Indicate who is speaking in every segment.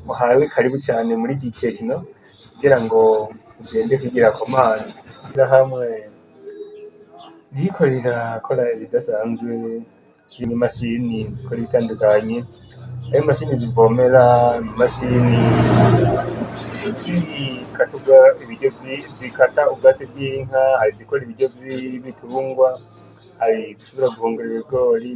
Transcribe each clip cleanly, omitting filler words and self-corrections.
Speaker 1: muhawe karibu cyane muri Ditekino kugira ngo ugende kwigira komande hamwe riko rirakora ibidasanzwe n'imashini zikora ibitandukanye. Ayo mashini zivomera, imashini zikata ubwatsi bw'inka, hari zikora ibiryo by'ibitungwa, hari zishobora guhungura ibigori.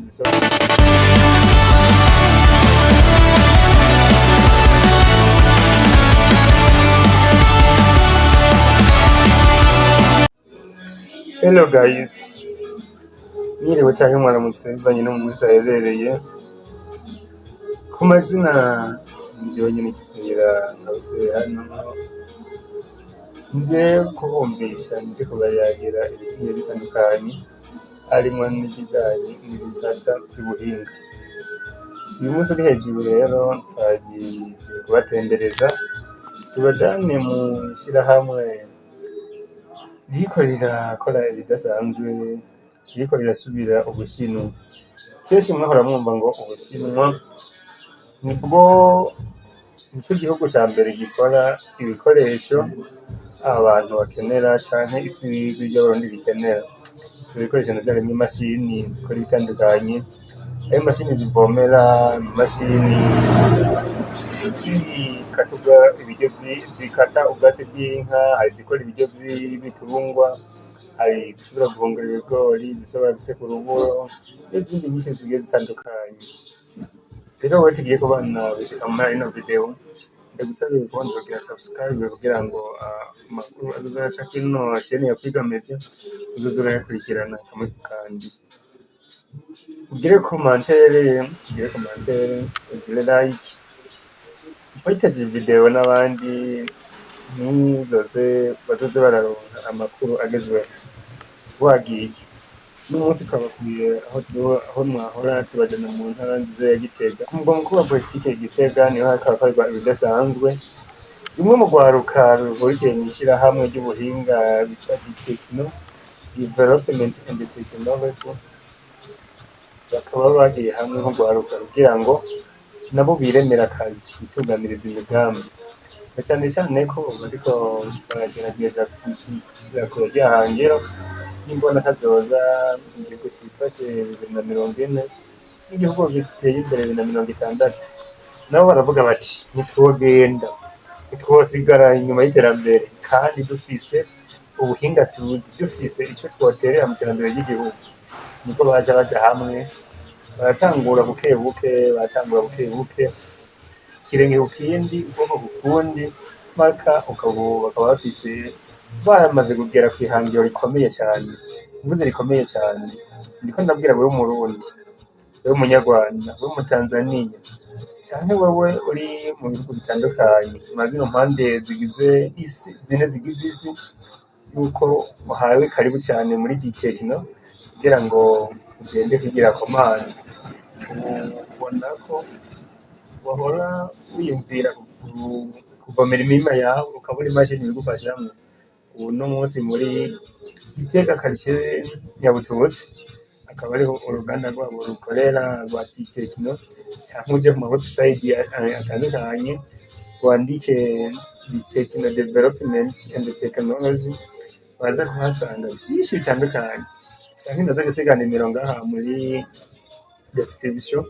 Speaker 1: Hello guys, mwiriwe cyangwa mwaramutse bivanye no mu munsi aherereye. Ku mazina njyewe nyine gisubira ngarutse hano nje kubumvisha, nje kubayagira ibigiye bitandukanye harimo n'ikijyanye n'ibisata by'ubuhinga. Uyu munsi uri hejuru rero twagiye kubatembereza tubajyane mu ishyirahamwe riko rirakora ibidasanzwe, riko rirasubira Ubushinwa. Kenshi mwahora mwumva ngo Ubushinwa nicyo gihugu cya mbere gikora ibikoresho abantu bakenera cyane isi y'Abarundi bikenera. Ibyo bikoresho nabyo harimo imashini zikora ibitandukanye, ayo mashini zivomera, imashini zikata ubwatsi bw'inka, hari zikora ibiryo by'ibitungwa, hari zishobora guhungura ibigori, zishobora gusekura uburo n'izindi nyinshi zigiye zitandukanye. Rero wowe tugiye kubana bishika muri ino video, ndagusabye kubanza kugira subscribe kugira ngo amakuru azaca kino chaîne ya Kwiga Media uzoze urayakurikirana kamwe kandi. Ugire commentaire, ugire like, upoiteje video n'abandi bazoze bararonka amakuru agezweho. Wagiye n'umunsi twabakuye aho mwahora tubajana mu ntara nziza ya Gitega, ku mugwa mukuru wa politike Gitega niho hakakorwa ibidasanzwe. Rimwe mu rwaruka ruvurikiye mu ishyirahamwe ry'ubuhinga bitwa Ditekino Development and Technology, bakaba bagiye hamwe nk'urwaruka kugira ngo nabo biremera akazi, bitunganiriza imigambi, cyane cyane ko bariko baragerageza gushyira ku rugero n'imbona kazoza igihugu cyifashe 2040 n'igihugu giteye imbere 2060. Nabo baravuga bati ntitwogenda, ntitwosigara inyuma y'iterambere, kandi dufise ubuhinga tuzi, dufise icyo twoterera mu iterambere ry'igihugu. Niko baja hamwe baratangura buke buke, kirenge ukindi ubwoko bukundi maka bakaba bafise baramaze kugera ku ihangiro rikomeye cyane. Mvuze rikomeye cyane ndiko ndabwira wewe Umurundi, wewe Umunyarwanda, wewe Umutanzania, cyane wewe uri mu bihugu bitandukanye mazino mpande zigize isi, zigize isi, yuko muhawe karibu cyane muri Ditekino kugira ngo ugende kwigira komande. Ubona ko wahora wiyumvira kuvomera imirima yawe ukabona imashini bigufashamo. Ubu no munsi muri Gitega quartier Nyabututsi akaba ariho uruganda rwabo rukorera rwa Ditekino, cyangwa uje ku website atandukanye wandike Ditekino Development and Technology, baza kuhasanga byinshi bitandukanye. Cyangwa ndaza gusigana nimero ngaha muri description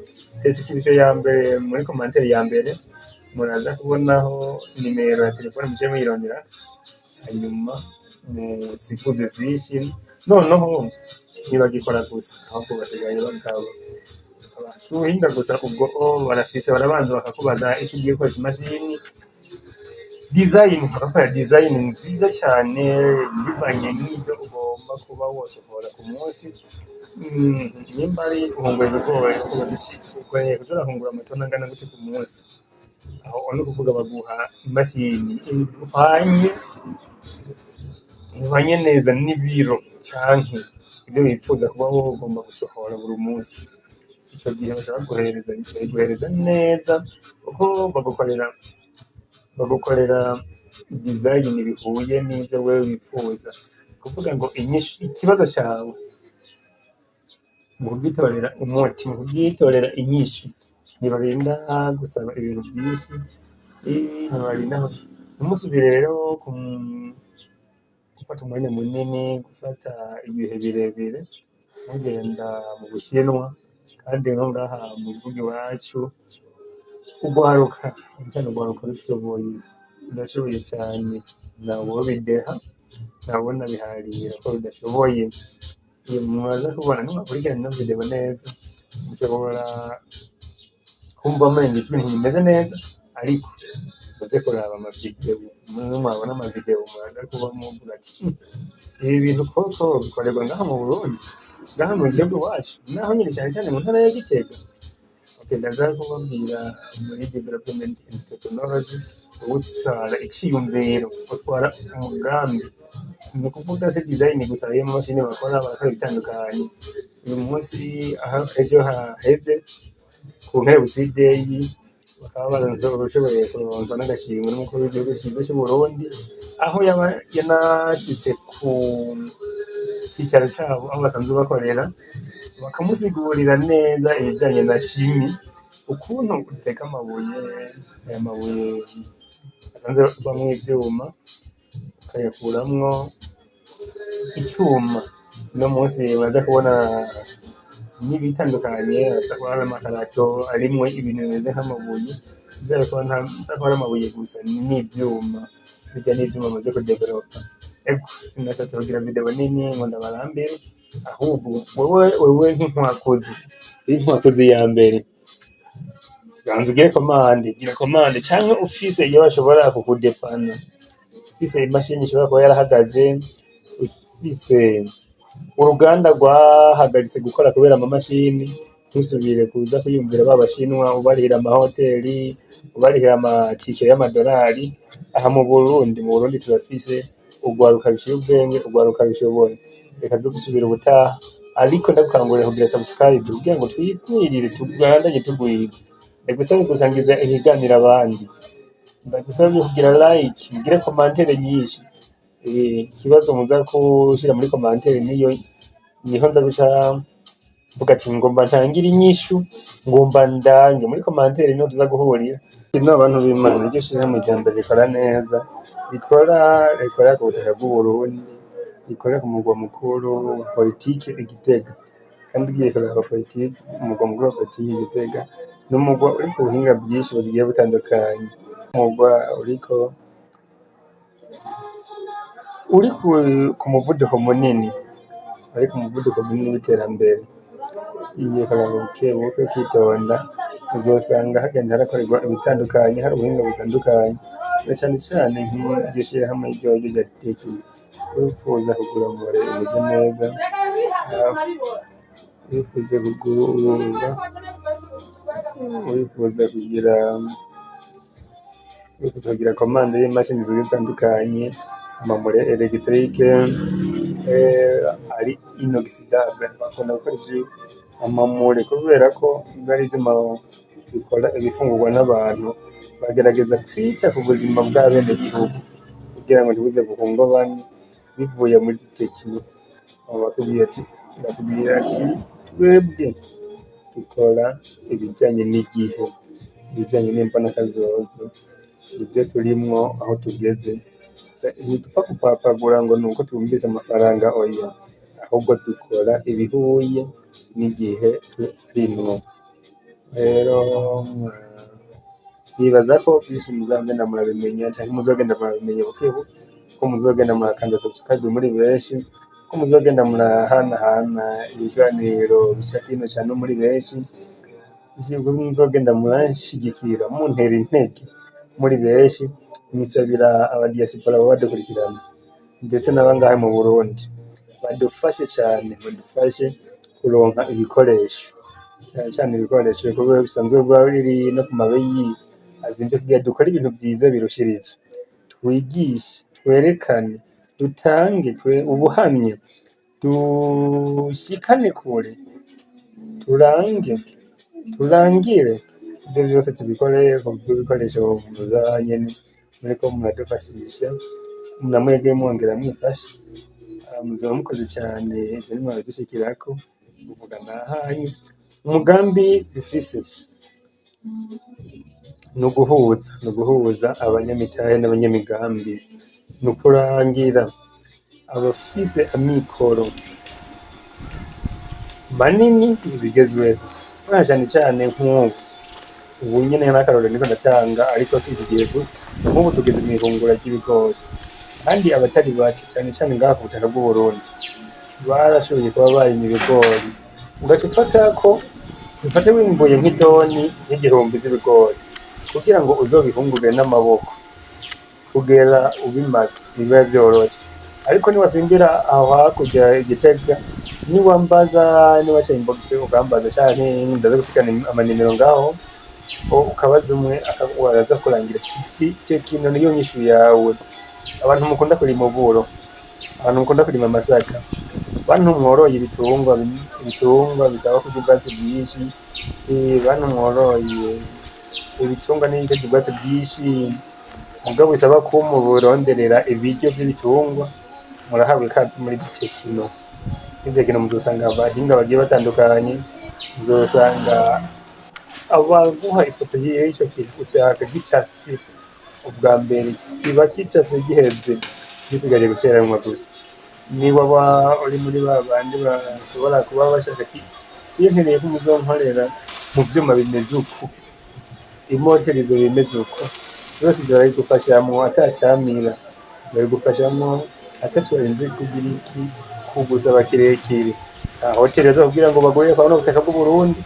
Speaker 1: ya mbere, muri commentaire ya mbere muraza kubonaho nimero ya telefone muje mwirondera, hanyuma musikuze byinshi. Noneho ntibagikora gusa, ahubwo basigaye bagabo abasuhinga gusa, ubwo barafise barabanza bakakubaza icyo ugiye gukoresha imashini design nziza cyane bivanye n'ibyo ugomba kuba wosohora ku munsi. Nimba ari uhungura ibigori ukubaza ati ukwiriye kuzarahungura amatoni angana gute ku munsi, aho ni ukuvuga baguha imashini ihwanye neza n'ibiro canke ibyo wifuza kuba wowe ugomba gusohora buri munsi. Icyo gihe bashaka guhereza neza kuko bagukorera design bihuye n'ibyo wewe wifuza. Kuvuga ngo ikibazo cyawe mu kugitorera umuti, mu kugitorera inyishu, ntibarinda gusaba ibintu byinshi, ntibarinda ntimusubire rero gufata umwanya munini, gufata ibihe birebire mugenda mu Bushinwa, kandi no ngaha mu gihugu iwacu urwaruka cane cane urwaruka rurashoboye cane, ntawobideha ntawonabiharira ko rudashoboye. Muraza kubona nimwakurikirana ino video neza mushobora kumva umenga ibintu bimeze neza, ariko muze kuraba amavideo, nimwabona amavideo muraza kuba muvuga ati ibi bintu koko bikorerwa ngaha mu Burundi, ngaha mu gihugu iwacu, naho nyene cane cane mu ntara ya Gitega. Ndaza kubabwira muri development and technology, utwara iciyumviro, utwara umugambi, ni ukuvuga si design gusa y'imashini barakora ibitandukanye. Uyu munsi ejo haheze ku nkerebutsi y'Ideyi bakaba barashoboye kuronswa n'agashimwe n'umukuru w'igihugu ciza c'Uburundi, aho yanashitse ku cicaro cabo aho basanzwe bakorera, bakamusigurira neza ibijanye na shimi, ukuntu uteka amabuye, aya mabuye asanzwe avamwo ivyuma ukayakuramwo icuma. Uno munsi baza kubona n'ibitandukanye, baza kubona amakarato arimwo ibintu bimeze nk'amabuye, bizera ko ari amabuye gusa n'ivyuma, birya n'ivyuma bamaze kudevelopa. Ego sinashatse kugira video nini ngo ndabarambire, ahubwo wewe nk'inkwakuzi ya mbere, banza ugire komande canke ufise iyo bashobora kukudepana, ufise imashini ishobora kuba yarahagaze, ufise uruganda rwahagaritse gukora kubera amamashini, ntusubire kuza kwiyumvira b'abashinwa ubarihira amahoteri, ubarihira amatike y'amadolari. Aha mu Burundi turafise urwaruka ruciye ubwenge, urwaruka rushoboye. Reka zo gusubira ubutaha, ariko ndagukangurira kugira subscribe kugira ngo twirire tubandanye tugwira. Ndagusabye gusangiza ikiganiro abandi, ndagusabye kugira like, mugire commentaire nyinshi. Ikibazo muza kushira muri commentaire niho nza guca mvuga ati ngomba ntangire inyishu, ngomba ndange muri commentaire niho tuza guhurira. Ni abantu b'Imana, iryo shirahamwe rya mbere rikora neza, rikorera ku butaka bw'Uburundi, rikorera ku murwa mukuru wa politike Igitega, kandi ugiye kuraba politike, umurwa mukuru wa politike Igitega ni umurwa uri ku buhinga bwinshi bugiye butandukanye, umurwa uri ku muvuduko munini w'iterambere. Ugiye kuraba bukebuke ukitonda, uzosanga hagenda harakorerwa ibitandukanye, hari ubuhinga butandukanye, na cane cane nk'iryo shirahamwe ryoryo rya Teki. Wifuza kugura amore imeze neza, wifuza kugira komande y'imashini zigiye zitandukanye, amamure electrique ari inoxydable, bakunda gukora amamure kubera ko ari ivyuma bikora ibifungurwa n'abantu, bagerageza kwita ku buzima bw'abenegihugu kugira ngo ntibuze guhungabana bivuye muri tekino. Bakubwira ati twebwe dukora ibijanye n'igihe, ibijanye n'imbonakazoza, ivyo turimwo aho tugeze, ntidupfa gupapagura ngo nuko twumvise amafaranga, oya, ahubwo dukora ibihuye n'igihe turimwo. Rero nibaza ko vyinshi muzogenda murabimenya, canke muzogenda murabimenya bukebuke, ko muzogenda murakanda subscribe muri benshi, ko muzogenda murahanahana ibiganiro bica hino cane muri benshi, muzogenda muranshigikira muntera intege muri benshi, nisabira abadiaspora baba badukurikirana ndetse n'abangahe mu Burundi, badufashe cane, badufashe kuronka ibikoresho, cane cane ibikoresho kubera bisanzwe biri no ku mabeyi azimvye, kugira dukore ibintu vyiza birushirije, twigishe, twerekane, dutange ubuhamya, dushikane kure, turangire. Ivyo vyose tubikoreye kubw'ibikoresho nyene muriko muradufashisha, namwebwe mwongera mwifasha, muzoba mukoze cane, ivyo nimwabidushikirako, kuvuga nahanyu. Umugambi dufise ni uguhuza abanyamitahe n'abanyamigambi, ni ukurangira abafise amikoro manini bigezweho, cane cane nk'ubu. Ubu nyene n'akarorero niko ndatanga, ariko si iki gihe gusa. Nk'ubu tugeze mw'ihungura ry'ibigori, kandi abatari bake cane cane ngaha ku butaka bw'Uburundi barashoboye kuba barima ibigori. Ugaca ufate wimbuye nk'itoni nk'igihumbi z'ibigori, kugira ngo uzobihungurire n'amaboko kugera ubimaze ntibiba vyoroshe. Ariko niwasimbira aho hakurya Igitega, niwaca inbox ukambaza canke ndaza gusigana amanimero ngaho, ukabaza umwe araza kurangira kino niyo nyishu yawe. Abantu mukunda kurima uburo, abantu mukunda kurima amasaka, bantu mworoye ibitungwa bisaba kurya ubwatsi bwinshi, bantu mworoye ibitungwa n'ibirya ubwatsi bwinshi, mugabo bisaba ko muburonderera ibiryo vy'ibitungwa, murahawe ikaze muri Bitekino. Bitekino muzosanga abahinga bagiye batandukanye, muzosanga abaguha ifoto y'ico kintu ushaka gicafye ubwa mbere, kiba gicafye giheze, gisigaje guteranwa gusa. Niba uri muri babandi bashobora kuba bashaka nkeneye ko muzonkorera mu vyuma bimeze uku, imoteri izo bimeze uko, byose ivyo barabigufashamwo atacamira, babigufashamwo ataco barinze kugira iki, kugusaba kirekire. Nta hoteri bazokubwira ngo bagurire kwa buno butaka bw'Uburundi,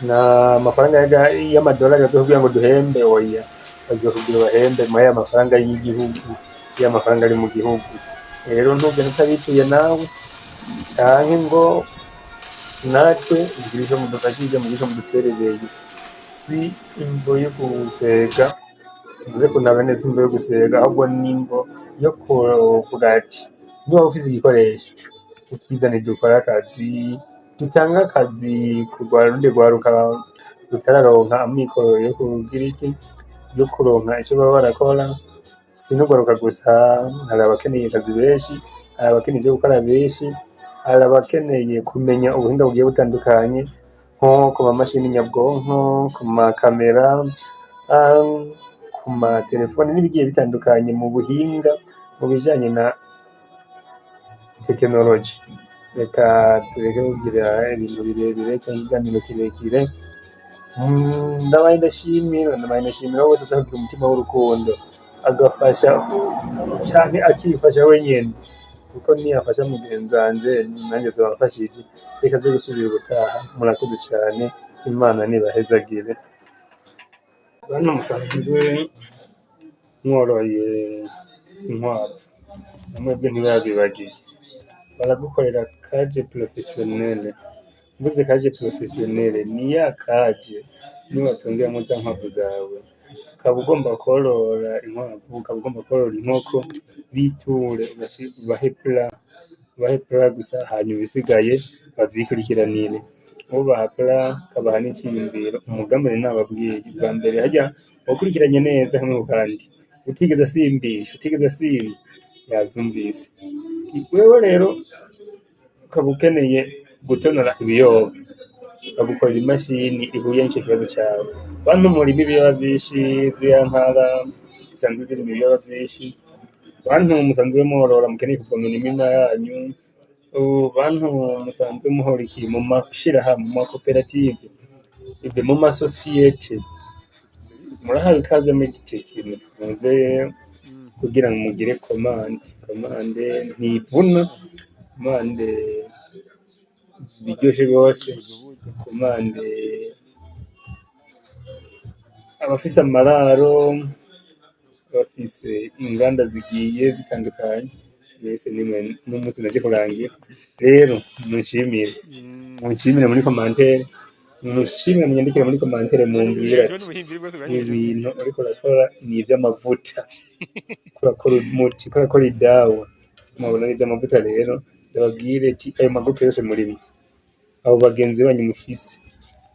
Speaker 1: na amafaranga y'amadolari bazokubwira ngo duhembe, oya, bazokubwira bahembe muri aya mafaranga y'igihugu, ya mafaranga ari mu gihugu. Rero ntugende utabituye nawe, canke ngo natwe mugire ico mudufashije, mugire ico muduterereye. Si imvo yo gusega, muze kunaba neza imvo yo gusega, ahubwo n'imvo yo kuvuga ati niba ufise igikoresho ukizane dukore akazi, dutange akazi ku rundi rwaruka rutararonka amikoro yo kugira iki, yo kuronka ico baba barakora. Si n'urwaruka gusa, hari abakeneye akazi benshi, hari abakeneye ivyo gukora benshi, hari abakeneye kumenya ubuhinga bugiye butandukanye, nko ku mamashini nyabwonko, ku makamera, ku matelefoni n'ibigiye bitandukanye mu buhinga, mu bijanye na tekinoloji. Reka tureke kugira ibintu birebire canke ikiganiro kirekire. Ndabaye ndashimira wese aza kugira umutima w'urukundo, agafasha canke akifasha wenyene, kuko niyafasha mugenzi wanje nanjye nzobafashije. Reka nze gusubira ubutaha, murakoze cane, Imana nibahezagire. Bantu musanzwe mworoye inkwavu, namwebwe ntibabibagiye, baragukorera cage professionnelle. Mvuze cage professionnelle ni ya cage niwatungiramwo za nkwavu zawe, ukaba ugomba kworora inkwavu, ukaba ugomba kworora inkoko, biture ubahe plat gusa, hanyuma ibisigaye bavyikurikiranire. Ubaha plat ukabaha n'iciyumviro, umugambi nababwiye bwa mbere, harya wakurikiranye neza hamwe ku kandi, utigeze asimbisha, utigeze asimba, yavyumvise. Wewe rero ukaba ukeneye gutonora ibiyoba, bagukorera imashini ihuye n'ico kibazo cawe. Bantu murima ibiyoba vyinshi, ziriya ntara zisanzwe zirima ibiyoba vyinshi, bantu musanzwe mworora mukeneye kuvomera imirima yanyu, bantu musanzwe muhurikiye mu mashirahamwe, mu makoperative, mu masosiyete, murahawe ikaze muri Bitekino. Muze kugira ngo mugire komande ntivuna, komande biryoshe rwose, komande abafise amararo, bafise inganda zigiye zitandukanye, mwese nimwe n'umunsi naje kurangira. Rero munshimire muri commentaire, munshimire munyandikire muri commentaire, mumbwire ati ibintu uriko urakora ni ivy'amavuta, kurakora umuti, kurakora idawa, mubona ni ivy'amavuta. Rero ndababwire ati ayo magrupe yose murimo, abo bagenzi banyu mufise,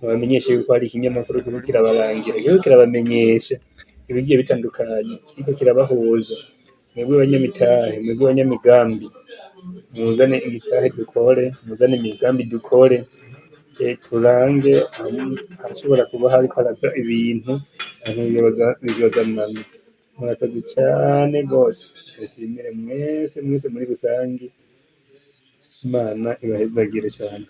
Speaker 1: mubamenyeshe yuko hari ikinyamakuru kiriko kirabarangira, kiriko kirabamenyesha ibigiye bitandukanye, kiriko kirabahuza. Mwebwe banyamitahe, mwebwe banyamigambi, muzane imitahe dukore, muzane imigambi dukore, turange hashobora kuba hariko harava ibintu canke ibibazanana. Murakoze cane gose, mushimire mwese mwese muri rusangi, Imana ibahezagire cane.